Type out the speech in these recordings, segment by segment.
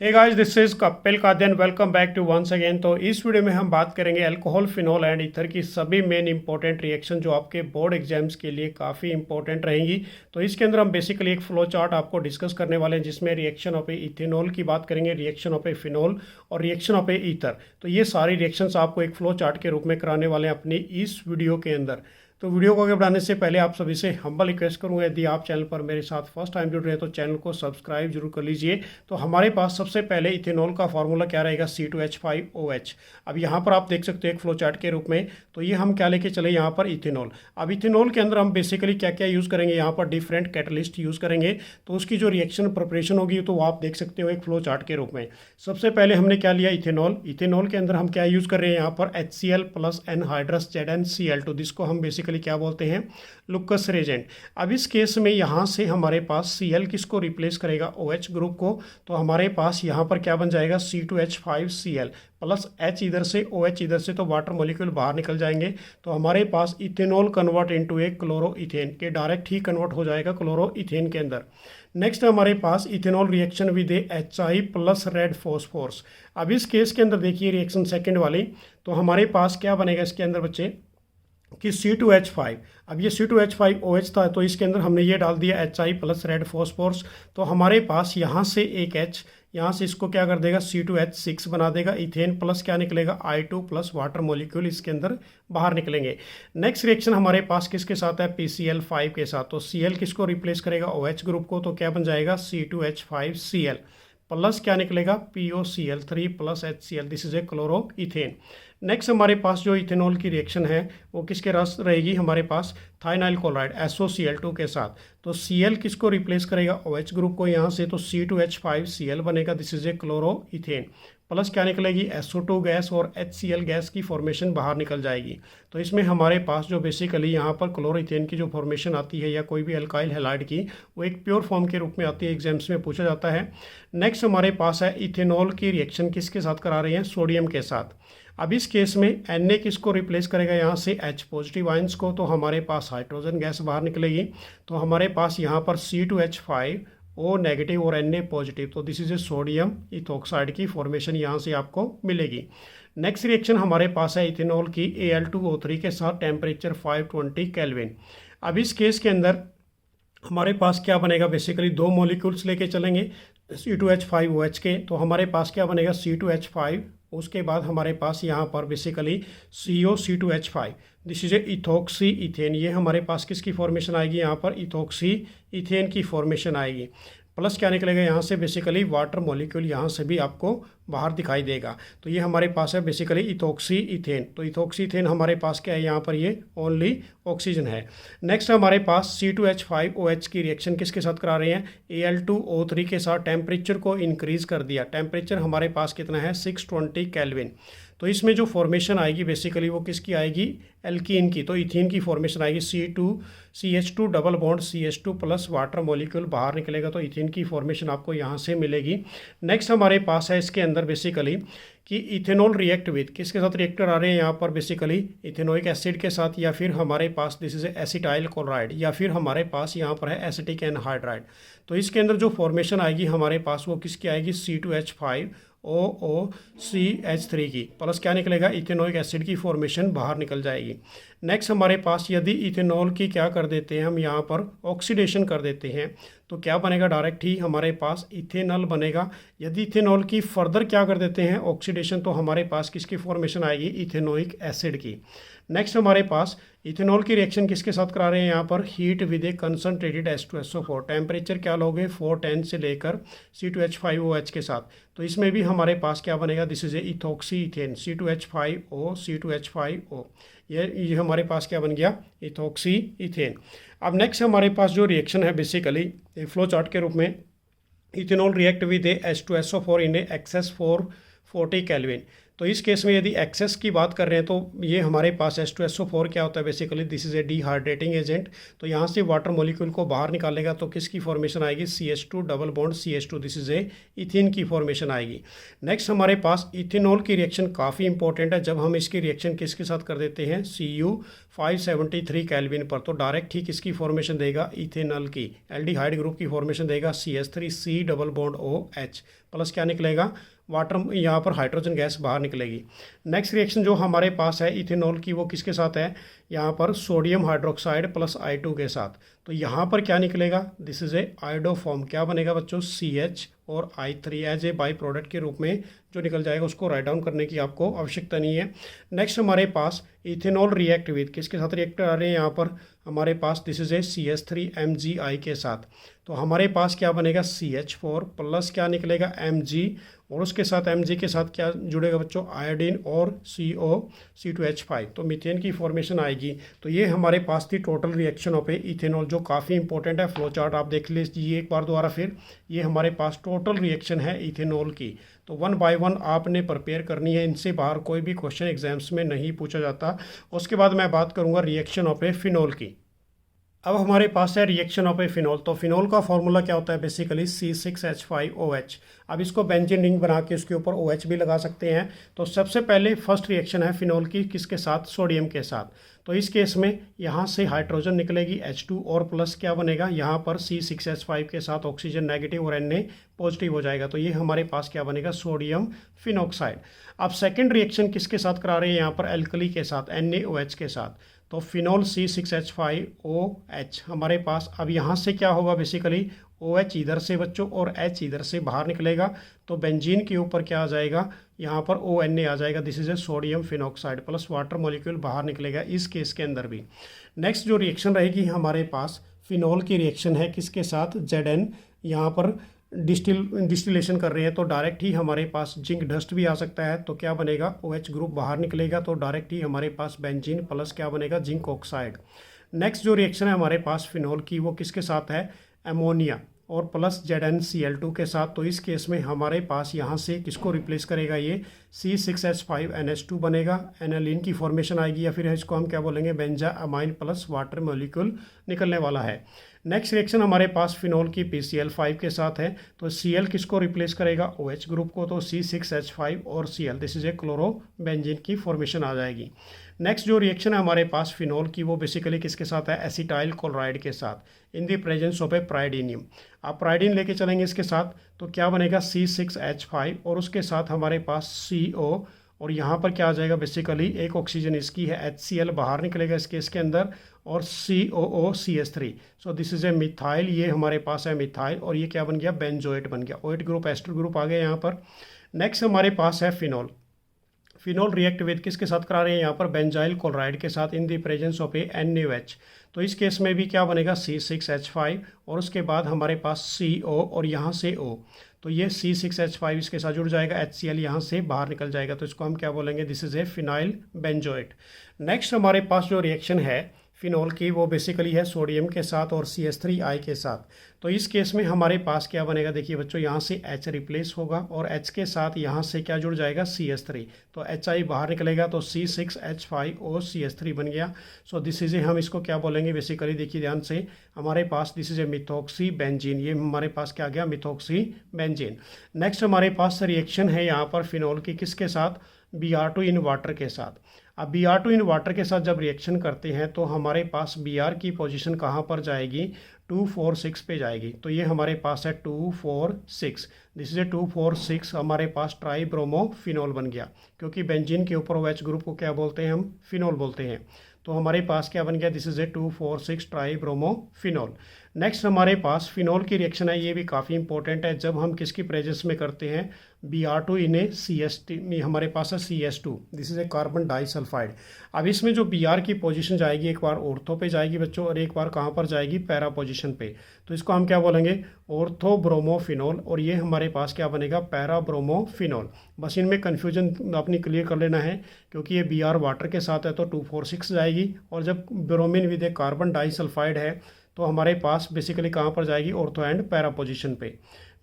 Hey guys, this is Kapil Kadian. Welcome back to once again. तो इस video में हम बात करेंगे अल्कोहल, फिनॉल एंड ईथर की सभी मेन इंपॉर्टेंट रिएक्शन जो आपके बोर्ड एग्जाम्स के लिए काफ़ी इंपॉर्टेंट रहेंगी। तो इसके अंदर हम बेसिकली एक फ्लो चार्ट आपको डिस्कस करने वाले हैं, जिसमें रिएक्शन ऑफ ए इथेनॉल की बात करेंगे, रिएक्शन ऑफ ए फिनॉल और रिएक्शन ऑफ ए ईथर। तो ये सारी रिएक्शंस आपको एक फ्लो चार्ट के रूप में कराने वाले हैं अपनी इस वीडियो के अंदर। तो वीडियो को आगे बढ़ाने से पहले आप सभी से हम्बल रिक्वेस्ट करूंगा, यदि आप चैनल पर मेरे साथ फर्स्ट टाइम जुड़ रहे हैं तो चैनल को सब्सक्राइब जरूर कर लीजिए। तो हमारे पास सबसे पहले इथेनॉल का फार्मूला क्या रहेगा, C2H5OH। अब यहाँ पर आप देख सकते हो एक फ्लो चार्ट के रूप में। तो ये हम क्या लेके चले यहाँ पर, इथेनॉल। अब इथेनॉल के अंदर हम बेसिकली क्या क्या यूज़ करेंगे, यहाँ पर डिफरेंट कैटलिस्ट यूज़ करेंगे। तो उसकी जो रिएक्शन प्रिपरेशन होगी तो वो आप देख सकते हो एक फ्लो चार्ट के रूप में। सबसे पहले हमने क्या लिया, इथेनॉल। इथेनॉल के अंदर हम क्या यूज़ कर रहे हैं यहाँ पर, HCl प्लस एनहाइड्रस ZnCl2, जिसको हम बेसिकली क्या बोलते हैं, लुकस रेजेंट। अब इस केस में यहाँ से हमारे पास Cl किसको रिप्लेस करेगा, OH ग्रुप को। तो हमारे पास यहाँ पर क्या बन जाएगा, C2H5Cl प्लस H इधर से, OH इधर से, तो वाटर मॉलिक्यूल बाहर निकल जाएंगे। तो हमारे पास ethanol convert into a chloroethane के डायरेक्ट ही कन्वर्ट हो जाएगा क्लोरो इथेन के अंदर। नेक्स्ट हमारे पास ethanol reaction with HI plus red phosphorus. अब इस केस के अंदर देखिए रिएक्शन सेकेंड वाली, तो हमारे पास क्या बनेगा इसके अंदर बच्चे कि C2H5। अब ये C2H5OH था, तो इसके अंदर हमने ये डाल दिया HI प्लस रेड फॉस्फोरस। तो हमारे पास यहाँ से एक H, यहाँ से इसको क्या कर देगा, C2H6 बना देगा। इथेन प्लस क्या निकलेगा, I2 प्लस वाटर मॉलिक्यूल इसके अंदर बाहर निकलेंगे। नेक्स्ट रिएक्शन हमारे पास किसके साथ है, PCl5 के साथ। तो Cl किसको रिप्लेस करेगा, OH ग्रुप को। तो क्या बन जाएगा, C2H5Cl प्लस क्या निकलेगा, POCl3 plus HCl, this is A chloro ethane. Next हमारे पास जो इथेनॉल की रिएक्शन है वो किसके रस रहेगी, हमारे पास थाइनाइल क्लोराइड SOCl2 के साथ। तो Cl किसको रिप्लेस करेगा, OH ग्रुप को यहाँ से। तो C2H5Cl बनेगा, this is A chloro ethane. Plus क्या निकलेगी, SO2 गैस और HCl गैस की फॉर्मेशन बाहर निकल जाएगी। तो इसमें हमारे पास जो बेसिकली यहाँ पर क्लोरोइथेन की जो फॉर्मेशन आती है या कोई भी अल्काइल हैलाइड की, वो एक प्योर फॉर्म के रूप में आती है, एग्जाम्स में पूछा जाता है। नेक्स्ट हमारे पास है इथेनॉल की रिएक्शन किसके साथ करा रहे हैं, सोडियम के साथ। अब इस केस में Na किसको रिप्लेस करेगा, यहाँ से H पॉजिटिव आयंस को। तो हमारे पास हाइड्रोजन गैस बाहर निकलेगी। तो हमारे पास यहाँ पर C2H5O नेगेटिव और Na पॉजिटिव, तो this is A sodium ethoxide की फॉर्मेशन यहाँ से आपको मिलेगी। नेक्स्ट रिएक्शन हमारे पास है इथेनॉल की Al2O3 के साथ, टेम्परेचर 520 केल्विन। अब इस केस के अंदर हमारे पास क्या बनेगा, बेसिकली दो मॉलिक्यूल्स लेके चलेंगे C2H5OH के। तो हमारे पास क्या बनेगा, C2H5, उसके बाद हमारे पास यहाँ पर basically CO C2H5, this is A ethoxy ethane. ये हमारे पास किसकी फॉर्मेशन आएगी, यहाँ पर इथोक्सी इथेन की फॉर्मेशन आएगी। प्लस क्या निकलेगा यहाँ से, बेसिकली वाटर मॉलिक्यूल यहाँ से भी आपको बाहर दिखाई देगा। तो ये हमारे पास है बेसिकली इथोक्सी इथेन। तो इथोक्सी इथेन हमारे पास क्या है, यहाँ पर ये ओनली ऑक्सीजन है। नेक्स्ट हमारे पास C2H5OH की रिएक्शन किसके साथ करा रहे हैं, Al2O3 के साथ। टेम्परेचर को इंक्रीज कर दिया, टेम्परेचर हमारे पास कितना है, 620 केल्विन। तो इसमें जो फॉर्मेशन आएगी बेसिकली वो किसकी आएगी, एल्कीन की। तो इथीन की फॉर्मेशन आएगी, CH2 double bond CH2 plus water molecule बाहर निकलेगा। तो इथीन की फॉर्मेशन आपको यहाँ से मिलेगी। नेक्स्ट हमारे पास है इसके अंदर बेसिकली कि इथेनॉल रिएक्ट विद किसके साथ रिएक्टर आ रहे हैं यहाँ पर, बेसिकली इथेनोइक एसिड के साथ, या फिर हमारे पास दिस इज एसिटाइल क्लोराइड, या फिर हमारे पास यहाँ पर है एसिटिक एनहाइड्राइड। तो इसके अंदर जो फॉर्मेशन आएगी हमारे पास वो किसकी आएगी, C2H5OOCH3 की। प्लस क्या निकलेगा, इथेनोइक एसिड की फॉर्मेशन बाहर निकल जाएगी। नेक्स्ट हमारे पास यदि इथेनॉल की क्या कर देते हैं हम यहाँ पर, ऑक्सीडेशन कर देते हैं, तो क्या बनेगा, डायरेक्ट ही हमारे पास इथेनॉल बनेगा। यदि इथेनॉल की फर्दर क्या कर देते हैं, ऑक्सीडेशन, तो हमारे पास किसकी फॉर्मेशन आएगी, इथेनोइक एसिड की। नेक्स्ट हमारे पास इथेनॉल की रिएक्शन किसके साथ करा रहे हैं यहाँ पर, heat with A concentrated H2SO4। Temperature क्या लोगे, 410 से लेकर C2H5OH के साथ। तो इसमें भी हमारे पास क्या बनेगा, this is A ethoxy ethane, C2H5O। ये हमारे पास क्या बन गया, इथोक्सी इथेन। अब नेक्स्ट हमारे पास जो रिएक्शन है बेसिकली फ्लो चार्ट के रूप में, ethanol react with a H2SO4 in a excess 440 kelvin. तो इस केस में यदि एक्सेस की बात कर रहे हैं तो ये हमारे पास H2SO4 क्या होता है, basically this is A dehydrating agent. तो यहाँ से वाटर मॉलिक्यूल को बाहर निकालेगा तो किसकी फॉर्मेशन आएगी, CH2 double bond CH2, this is A ethene की फॉर्मेशन आएगी। नेक्स्ट हमारे पास इथेनॉल की रिएक्शन काफ़ी इंपॉर्टेंट है। जब हम इसकी रिएक्शन किसके साथ कर देते हैं, Cu573 केल्विन पर, तो डायरेक्ट ही किसकी फॉर्मेशन देगा, इथेनॉल की, एल्डिहाइड ग्रुप की फॉर्मेशन देगा, CH3C double bond OH plus क्या निकलेगा, वाटर, यहाँ पर हाइड्रोजन गैस बाहर निकलेगी। नेक्स्ट रिएक्शन जो हमारे पास है इथेनॉल की, वो किसके साथ है, यहाँ पर सोडियम हाइड्रोक्साइड प्लस I2 के साथ। तो यहाँ पर क्या निकलेगा, this is A iodo form, क्या बनेगा बच्चों, CH और I3 as a by product के रूप में जो निकल जाएगा, उसको राइट डाउन करने की आपको आवश्यकता नहीं है। नेक्स्ट हमारे पास इथेनॉल रिएक्ट विद, किसके साथ रिएक्टर आ रहे हैं यहाँ पर हमारे पास, दिस इज ए CH3MgI के साथ। तो हमारे पास क्या बनेगा, CH4 प्लस क्या निकलेगा, Mg, और उसके साथ Mg के साथ क्या जुड़ेगा बच्चों, आयोडीन और CO C2H5, तो मीथेन की फॉर्मेशन आएगी। तो ये हमारे पास थी टोटल रिएक्शन ऑफ इथेनॉल, जो काफ़ी इंपॉर्टेंट है। फ्लो चार्ट आप देख लीजिए एक बार दोबारा फिर, ये हमारे पास टोटल रिएक्शन है इथेनॉल की। तो 1 बाय 1 आपने प्रिपेयर करनी है, इनसे बाहर कोई भी क्वेश्चन एग्जाम्स में नहीं पूछा जाता। उसके बाद मैं बात करूँगा रिएक्शन ऑफ फिनॉल की। अब हमारे पास है रिएक्शन ऑफ फिनॉल। तो फिनॉल का फॉर्मूला क्या होता है, बेसिकली C6H5OH। अब इसको बेंजीन रिंग बना के उसके ऊपर OH भी लगा सकते हैं। तो सबसे पहले फर्स्ट रिएक्शन है फिनॉल की, किसके साथ, सोडियम के साथ। तो इस केस में यहाँ से हाइड्रोजन निकलेगी H2 और प्लस क्या बनेगा, यहाँ पर C6H5 के साथ ऑक्सीजन नेगेटिव और Na पॉजिटिव हो जाएगा। तो ये हमारे पास क्या बनेगा, सोडियम फिनॉक्साइड। अब सेकेंड रिएक्शन किसके साथ करा रहे हैं, यहाँ पर एल्कली के साथ, NaOH के साथ। तो फिनॉल C6H5OH हमारे पास, अब यहाँ से क्या होगा, बेसिकली OH इधर से बच्चों और H इधर से बाहर निकलेगा। तो बेंजीन के ऊपर क्या आ जाएगा, यहाँ पर ONA आ जाएगा, this is A sodium phenoxide plus water molecule बाहर निकलेगा इस केस के अंदर भी। नेक्स्ट जो रिएक्शन रहेगी हमारे पास फिनॉल की रिएक्शन है किसके साथ, ZN, यहाँ पर डिस्टिलेशन कर रहे हैं। तो डायरेक्ट ही हमारे पास जिंक डस्ट भी आ सकता है। तो क्या बनेगा, OH ग्रुप बाहर निकलेगा, तो डायरेक्ट ही हमारे पास बेंजीन प्लस क्या बनेगा, जिंक ऑक्साइड। नेक्स्ट जो रिएक्शन है हमारे पास फिनॉल की, वो किसके साथ है, अमोनिया और प्लस ZnCl2 के साथ। तो इस केस में हमारे पास यहाँ से किसको रिप्लेस करेगा, ये C6H5NH2 बनेगा, एनालिन की फॉर्मेशन आएगी, या फिर इसको हम क्या बोलेंगे, बेंजा अमाइन प्लस वाटर मॉलिक्यूल निकलने वाला है। नेक्स्ट रिएक्शन हमारे पास फिनॉल की PCl5 के साथ है। तो Cl किसको रिप्लेस करेगा, OH ग्रुप को, तो C6H5 और Cl, this is A chloro benzene की फॉर्मेशन आ जाएगी। नेक्स्ट जो रिएक्शन है हमारे पास फिनॉल की, वो बेसिकली किसके साथ है, एसिटाइल क्लोराइड के साथ, इन द प्रेजेंस ऑफ ए प्राइडिनियम। आप प्राइडिन लेके चलेंगे इसके साथ, तो क्या बनेगा, C6H5 और उसके साथ हमारे पास CO, और यहाँ पर क्या आ जाएगा, बेसिकली एक ऑक्सीजन इसकी है, HCl बाहर निकलेगा इस केस के अंदर, और COOCH3। So this is A methyl, ये हमारे पास है मिथाइल, और ये क्या बन गया, बेंजोएट बन गया, OH ग्रुप एस्टर ग्रुप आ गया यहाँ पर। नेक्स्ट हमारे पास है फिनॉल। फिनॉल रिएक्ट विद किसके साथ करा रहे हैं, यहाँ पर बेंजाइल क्लोराइड के साथ, in the presence of A NaOH। तो इस केस में भी क्या बनेगा, C6H5 और उसके बाद हमारे पास CO और यहाँ से O। तो ये C6H5 इसके साथ जुड़ जाएगा, HCl यहाँ से बाहर निकल जाएगा। तो इसको हम क्या बोलेंगे, this is A phenyl benzoate. Next हमारे पास जो रिएक्शन है फिनॉल की, वो बेसिकली है सोडियम के साथ और CH3I के साथ। तो इस केस में हमारे पास क्या बनेगा, देखिए बच्चों, यहाँ से H रिप्लेस होगा और H के साथ यहाँ से क्या जुड़ जाएगा, CH3। तो HI बाहर निकलेगा, तो C6H5OCH3 बन गया। सो दिस इज ए, हम इसको क्या बोलेंगे, बेसिकली देखिए ध्यान से, हमारे पास this is a methoxybenzene, ये हमारे पास क्या गया, मिथॉक्सी बेंजीन। नेक्स्ट हमारे पास रिएक्शन है यहाँ पर फिनॉल की किसके साथ, Br2 इन वाटर के साथ। अब Br2 इन वाटर के साथ जब रिएक्शन करते हैं तो हमारे पास Br की पोजीशन कहाँ पर जाएगी, 246 पे जाएगी। तो ये हमारे पास है 246, दिस इज ए 246, हमारे पास ट्राई ब्रोमो फिनॉल बन गया, क्योंकि बेंजीन के ऊपर OH ग्रुप को क्या बोलते हैं, हम फिनॉल बोलते हैं। तो हमारे पास क्या बन गया, this is A 246 try bromo phenol. Next हमारे पास फिनॉल की रिएक्शन है, ये भी काफ़ी इंपॉर्टेंट है, जब हम किसकी प्रेजेंस में करते हैं, Br2 इन ए CH2 में हमारे पास है CH2, this is A carbon disulphide. अब इसमें जो Br की पोजीशन जाएगी, एक बार ऑर्थो पे जाएगी बच्चों, और एक बार कहाँ पर जाएगी, पैरा पोजीशन पे। तो इसको हम क्या बोलेंगे, ऑर्थो ब्रोमोफिनॉल, और ये हमारे पास क्या बनेगा, पैरा ब्रोमोफिनॉल। बस इनमें कन्फ्यूजन अपनी क्लियर कर लेना है, क्योंकि ये Br वाटर के साथ है तो 246 जाएगी, और जब bromine with A carbon disulphide है तो हमारे पास बेसिकली कहाँ पर जाएगी, ऑर्थो एंड पैरा पोजीशन पे।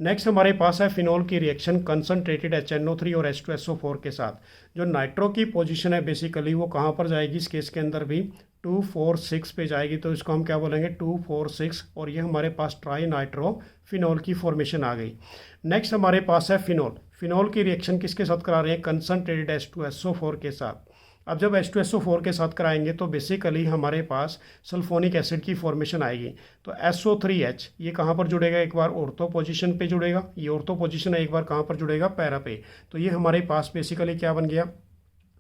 नेक्स्ट हमारे पास है फिनॉल की रिएक्शन कंसनट्रेटेड HNO3 और H2SO4 के साथ। जो नाइट्रो की पोजीशन है बेसिकली वो कहाँ पर जाएगी, इस केस के अंदर भी 246 पे जाएगी। तो इसको हम क्या बोलेंगे, 246, और ये हमारे पास ट्राई नाइट्रो फिनॉल की फॉर्मेशन आ गई। नेक्स्ट हमारे पास है फिनॉल। फिनॉल की रिएक्शन किसके साथ करा रहे हैं, कंसनट्रेटेड H2SO4 के साथ। अब जब H2SO4 के साथ कराएंगे तो बेसिकली हमारे पास सल्फोनिक एसिड की फॉर्मेशन आएगी। तो SO3H ये कहाँ पर जुड़ेगा, एक बार ऑर्थो पोजीशन पे जुड़ेगा, ये ऑर्थो पोजीशन है, एक बार कहाँ पर जुड़ेगा, पैरा पे। तो ये हमारे पास बेसिकली क्या बन गया,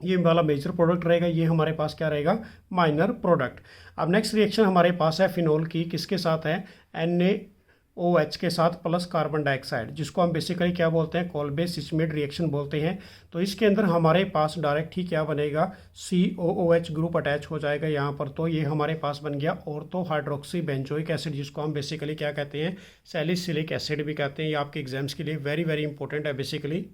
ये वाला मेजर प्रोडक्ट रहेगा, ये हमारे पास क्या रहेगा, माइनर प्रोडक्ट। अब नेक्स्ट रिएक्शन हमारे पास है फिनोल की, किसके साथ है, NaOH के साथ प्लस कार्बन डाइऑक्साइड, जिसको हम बेसिकली क्या बोलते हैं, कोल्बे सिचमेट रिएक्शन बोलते हैं। तो इसके अंदर हमारे पास डायरेक्ट ही क्या बनेगा, COOH ग्रुप अटैच हो जाएगा यहाँ पर। तो ये हमारे पास बन गया ऑर्थो हाइड्रोक्सी बेंजोइक एसिड, जिसको हम बेसिकली क्या कहते हैं, सैलिसिलिक एसिड भी कहते हैं। ये आपके एग्जाम्स के लिए वेरी वेरी इंपॉर्टेंट है बेसिकली।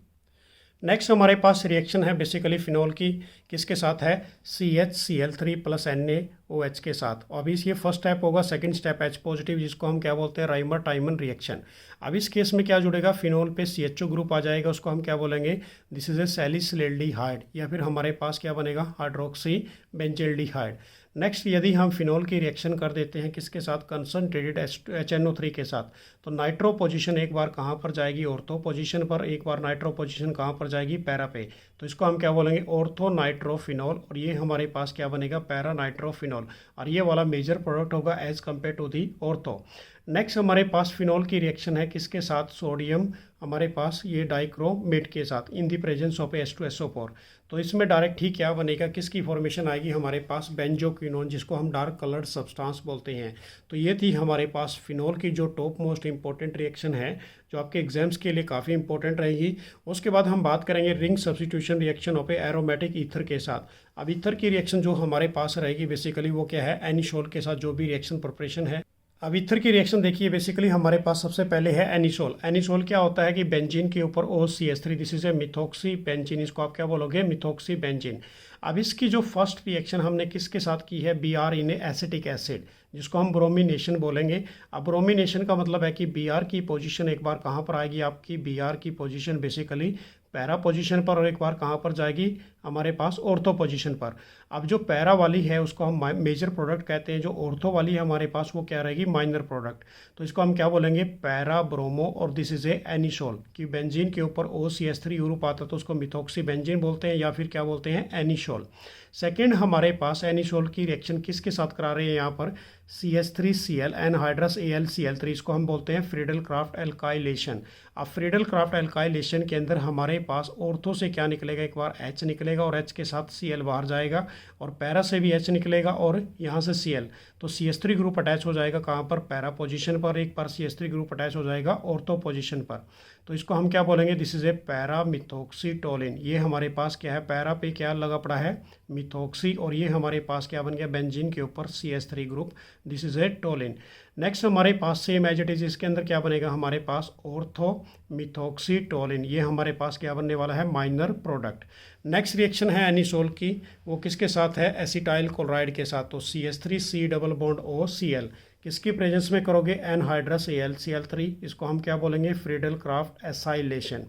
नेक्स्ट हमारे पास रिएक्शन है बेसिकली फिनोल की, किसके साथ है, CHCl3 प्लस NaOH के साथ। अब इस ये फर्स्ट स्टेप होगा, सेकंड स्टेप H पॉजिटिव, जिसको हम क्या बोलते हैं, राइमर टाइमन रिएक्शन। अब इस केस में क्या जुड़ेगा, फिनोल पे CHO ग्रुप आ जाएगा, उसको हम क्या बोलेंगे, दिस इज ए सैलिसिल्डिहाइड, या फिर हमारे पास क्या बनेगा, हाइड्रोक्सी बेंजिल्डिहाइड। नेक्स्ट यदि हम फिनोल की रिएक्शन कर देते हैं किसके साथ, कंसनट्रेटेड HNO3 के साथ, तो नाइट्रो पोजीशन एक बार कहाँ पर जाएगी, ऑर्थो पोजीशन पर, एक बार नाइट्रो पोजीशन कहाँ पर जाएगी, पैरा पे। तो इसको हम क्या बोलेंगे, ऑर्थो नाइट्रोफिनोल, और ये हमारे पास क्या बनेगा, पैरा नाइट्रोफिनोल, और ये वाला मेजर प्रोडक्ट होगा as compared to the ortho. Next हमारे पास फिनोल की रिएक्शन है किसके साथ, सोडियम हमारे पास ये डाइक्रोमेट के साथ, इन दी प्रेजेंस ऑफ H2SO4। तो इसमें डायरेक्ट ही क्या बनेगा, किसकी फॉर्मेशन आएगी, हमारे पास बेंजोक्विनोन, जिसको हम डार्क कलर्ड सब्सटेंस बोलते हैं। तो ये थी हमारे पास फिनोल की जो टॉप मोस्ट इंपॉर्टेंट रिएक्शन है, जो आपके एग्जाम्स के लिए काफ़ी इंपॉर्टेंट रहेगी। उसके बाद हम बात करेंगे ring substitution reaction of aromatic ether के साथ। अब ईथर की रिएक्शन जो हमारे पास रहेगी बेसिकली वो क्या है, एनिसोल के साथ जो भी रिएक्शन प्रिपरेशन है। अब ईथर की रिएक्शन देखिए, बेसिकली हमारे पास सबसे पहले है एनिसोल। एनिसोल क्या होता है कि बेंजीन के ऊपर OCH3, this is A methoxy benzene, इसको आप क्या बोलोगे, मिथोक्सी बेंजीन। अब इसकी जो फर्स्ट रिएक्शन हमने किसके साथ की है, Br इन एसिटिक एसिड, जिसको हम ब्रोमिनेशन बोलेंगे। अब ब्रोमिनेशन का मतलब है कि Br की पोजीशन एक बार कहाँ पर आएगी, आपकी Br की पोजीशन बेसिकली पैरा पोजीशन पर, और एक बार कहाँ पर जाएगी, हमारे पास ऑर्थो पोजीशन पर। अब जो पैरा वाली है उसको हम मेजर प्रोडक्ट कहते हैं, जो ऑर्थो वाली है हमारे पास वो क्या रहेगी, माइनर प्रोडक्ट। तो इसको हम क्या बोलेंगे, पैरा ब्रोमो, और दिस इज ए एनिसोल, कि बेंजीन के ऊपर OCH3 ग्रुप आता है तो उसको मिथोक्सी बेंजीन बोलते हैं, या फिर क्या बोलते हैं, एनिसोल। सेकेंड हमारे पास एनिसोल की रिएक्शन किसके साथ करा रहे हैं यहाँ पर, CH3Cl एनहाइड्रस AlCl3, इसको हम बोलते हैं फ्रीडल क्राफ्ट एल्काइलेशन। अब फ्रीडल क्राफ्ट एल्काइलेशन के अंदर हमारे पास ऑर्थो से क्या निकलेगा, एक बार H निकलेगा, और H के साथ Cl बाहर जाएगा, और पैरा से भी H निकलेगा, और यहाँ से Cl। तो CH3 ग्रुप अटैच हो जाएगा कहाँ पर, पैरा पोजीशन पर, एक बार CH3 ग्रुप अटैच हो जाएगा ऑर्थो पोजीशन पर। तो इसको हम क्या बोलेंगे, दिस इज ए पैरा मिथोक्सीटोलिन। ये हमारे पास क्या है, पैरा पे क्या लगा पड़ा है, मिथोक्सी, और ये हमारे पास क्या बन गया, बेंजीन के ऊपर CH3 group, this is A toluene. Next हमारे पास सेम एज इट इज, इसके अंदर क्या बनेगा, हमारे पास ऑर्थो मिथोक्सीटोलिन, ये हमारे पास क्या बनने वाला है, माइनर प्रोडक्ट। नेक्स्ट रिएक्शन है एनिसोल की, वो किसके साथ है, एसिटाइल क्लोराइड के साथ। तो CH3C डबल बॉन्ड OCl, किसकी प्रेजेंस में करोगे, एनहाइड्रस AlCl3, इसको हम क्या बोलेंगे, फ्रीडल क्राफ्ट एसाइलेशन।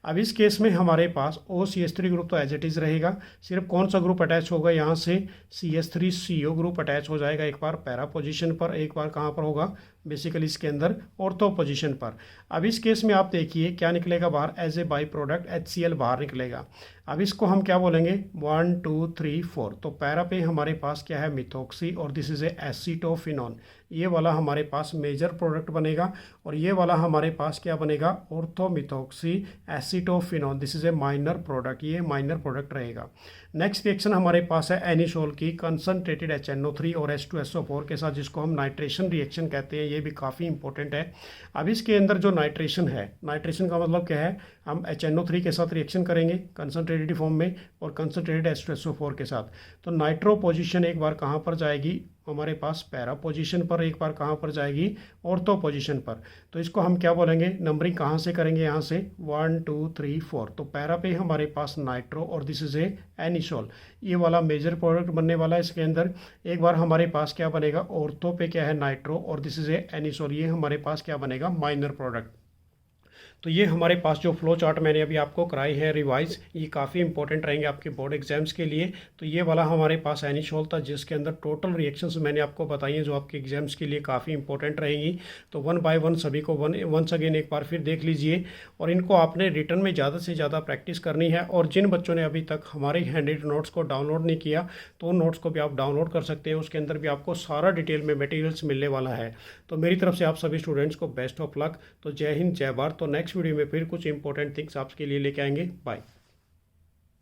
अब इस केस में हमारे पास OCH3 ग्रुप तो एज इट इज़ रहेगा, सिर्फ कौन सा ग्रुप अटैच होगा, यहाँ से CH3CO ग्रुप अटैच हो जाएगा, एक बार पैरा पोजीशन पर, एक बार कहाँ पर होगा, बेसिकली इसके अंदर ऑर्थो पोजीशन पर। अब इस केस में आप देखिए क्या निकलेगा बाहर, as a by product HCl बाहर निकलेगा। अब इसको हम क्या बोलेंगे, 1 2 3 4। तो पैरा पे हमारे पास क्या है, मिथोक्सी, और दिस इज ए एसीटोफिनोन, ये वाला हमारे पास मेजर प्रोडक्ट बनेगा, और ये वाला हमारे पास क्या बनेगा, orthomethoxy acetophenone, this is a minor product, ये माइनर प्रोडक्ट रहेगा। नेक्स्ट रिएक्शन हमारे पास है एनिसोल की, कंसनट्रेटेड HNO3 और H2SO4 के साथ, जिसको हम नाइट्रेशन रिएक्शन कहते हैं, ये भी काफ़ी इंपॉर्टेंट है। अब इसके अंदर जो नाइट्रेशन है, नाइट्रेशन का मतलब क्या है, हम HNO3 के साथ रिएक्शन करेंगे कंसनट्रेटेड फॉर्म में, और कंसनट्रेटेड H2SO4 के साथ। तो नाइट्रो पोजीशन एक बार कहाँ पर जाएगी, हमारे पास पैरा पोजीशन पर, एक बार कहाँ पर जाएगी, ऑर्थो पोजीशन पर। तो इसको हम क्या बोलेंगे, नंबरिंग कहाँ से करेंगे, यहाँ से 1 2 3 4। तो पैरा पे हमारे पास नाइट्रो, और दिस इज ए एनिसोल, ये वाला मेजर प्रोडक्ट बनने वाला है इसके अंदर। एक बार हमारे पास क्या बनेगा, ऑर्थो पे क्या है, नाइट्रो, और दिस इज ए एनिसोल, ये हमारे पास क्या बनेगा, माइनर प्रोडक्ट। तो ये हमारे पास जो फ्लो चार्ट मैंने अभी आपको कराई है रिवाइज, ये काफ़ी इंपॉर्टेंट रहेंगे आपके बोर्ड एग्जाम्स के लिए। तो ये वाला हमारे पास एनिसोल था जिसके अंदर टोटल रिएक्शंस मैंने आपको बताई हैं जो आपके एग्जाम्स के लिए काफ़ी इंपॉर्टेंट रहेंगी। तो वन बाय वन सभी को वंस अगेन एक बार फिर देख लीजिए, और इनको आपने रिटर्न में ज़्यादा से ज़्यादा प्रैक्टिस करनी है। और जिन बच्चों ने अभी तक हमारे हैंड रिटन नोट्स को डाउनलोड नहीं किया तो उन नोट्स को भी आप डाउनलोड कर सकते हैं, उसके अंदर भी आपको सारा डिटेल में मटेरियल्स मिलने वाला है। तो मेरी तरफ से आप सभी स्टूडेंट्स को बेस्ट ऑफ लक। तो जय हिंद, जय भारत। तो नेक्स्ट वीडियो में फिर कुछ इंपॉर्टेंट थिंग्स आपके लिए लेके आएंगे। बाय।